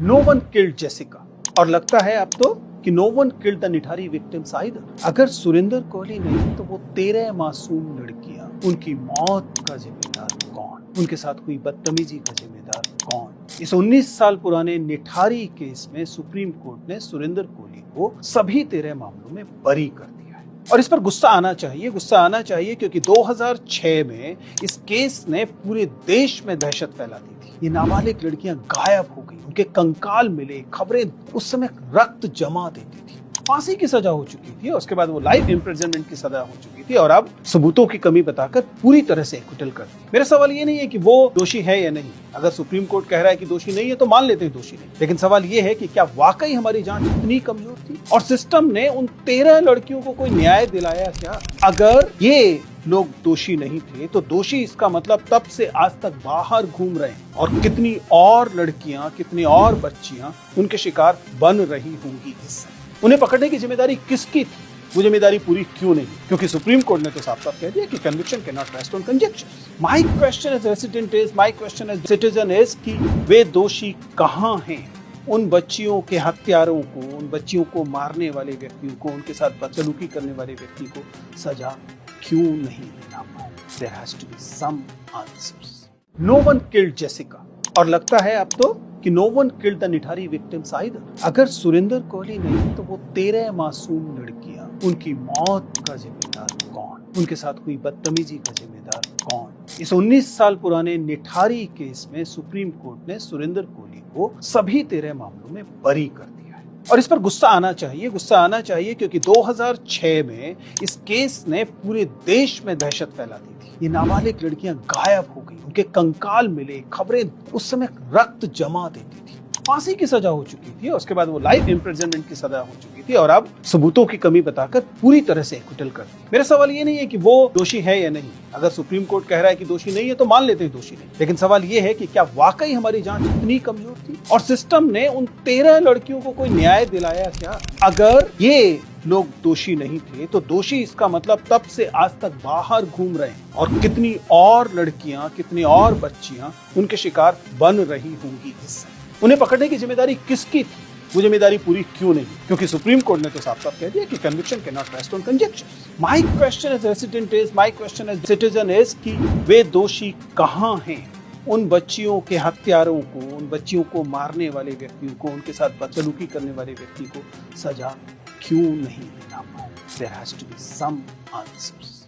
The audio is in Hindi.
नो वन किल्ड जेसिका और लगता है अब तो कि no one killed the Nithari victims either. अगर सुरेंद्र कोहली नहीं तो वो 13 मासूम लड़कियां, उनकी मौत का जिम्मेदार कौन? उनके साथ हुई बदतमीजी का जिम्मेदार कौन? इस 19 साल पुराने निठारी केस में सुप्रीम कोर्ट ने सुरेंद्र कोहली को सभी 13 मामलों में बरी कर दिया है और इस पर गुस्सा आना चाहिए क्योंकि 2006 में इस केस ने पूरे देश में दहशत फैला दी थी। ये नाबालिग लड़कियां गायब हो गई, उनके कंकाल मिले, खबरें उस समय रक्त जमा देती थी। फांसी की सजा हो चुकी थी और उसके बाद वो लाइफ इम्प्रिजनमेंट की सजा हो चुकी थी और अब सबूतों की कमी बताकर पूरी तरह से एक्विटल कर दी। मेरा सवाल ये नहीं है कि वो दोषी है या नहीं। अगर सुप्रीम कोर्ट कह रहा है कि दोषी नहीं है तो मान लेते हैं दोषी नहीं, लेकिन सवाल ये है कि क्या वाकई हमारी जांच इतनी कमजोर थी और सिस्टम ने उन 13 लड़कियों को कोई न्याय दिलाया क्या? अगर ये लोग दोषी नहीं थे तो दोषी इसका मतलब तब से आज तक बाहर घूम रहे हैं और कितनी और लड़कियां, कितनी और बच्चियां उनके शिकार बन रही होंगी। इससे उन्हें पकड़ने की जिम्मेदारी किसकी थी? वो जिम्मेदारी पूरी क्यों नहीं? क्योंकि सुप्रीम कोर्ट ने तो साफ-साफ कह दिया कि conviction can not rest on conjectures. My question as citizen is कि वे दोषी कहां हैं? उन बच्चियों के हत्यारों को, उन बच्चियों को मारने वाले व्यक्तियों को, उनके साथ बदसलूकी करने वाले व्यक्ति को सजा क्यों नहीं देना पाए? There has to be some answers. No one killed Jessica और लगता है अब तो कि no one killed the Nithari victims either. अगर सुरेंद्र कोहली नहीं तो वो 13 मासूम लड़कियां, उनकी मौत का जिम्मेदार कौन? उनके साथ हुई बदतमीजी का जिम्मेदार कौन? इस 19 साल पुराने निठारी केस में सुप्रीम कोर्ट ने सुरेंद्र कोहली को सभी 13 मामलों में बरी कर दिया है और इस पर गुस्सा आना चाहिए क्योंकि 2006 में इस केस ने पूरे देश में दहशत फैला दी थी। ये नाबालिग लड़कियां गायब हो गई, उनके कंकाल मिले, खबरें उस समय रक्त जमा देती थी। फांसी की सजा हो चुकी थी और उसके बाद वो लाइफ इम्प्रिजनमेंट की सजा हो चुकी थी और अब सबूतों की कमी बताकर पूरी तरह से एक्विटल कर दी। मेरा सवाल ये नहीं है कि वो दोषी है या नहीं। अगर सुप्रीम कोर्ट कह रहा है कि दोषी नहीं है तो मान लेते हैं दोषी नहीं, लेकिन सवाल ये है कि क्या वाकई हमारी जांच इतनी कमजोर थी और सिस्टम ने उन 13 लड़कियों को कोई न्याय दिलाया क्या? अगर ये लोग दोषी नहीं थे तो दोषी इसका मतलब तब से आज तक बाहर घूम रहे हैं और कितनी और लड़कियां, कितनी और बच्चियां उनके शिकार बन रही होंगी। इससे उन्हें पकड़ने की जिम्मेदारी किसकी थी? वो जिम्मेदारी पूरी क्यों नहीं? क्योंकि सुप्रीम कोर्ट ने तो साफ-साफ कह दिया कि conviction can not rest on conjectures. My question as citizen is कि वे दोषी कहां हैं? उन बच्चियों के हत्यारों को, उन बच्चियों को मारने वाले व्यक्तियों को, उनके साथ बदसलूकी करने वाले व्यक्ति को सजा क्यों नहीं देना पाए? There has to be some answers.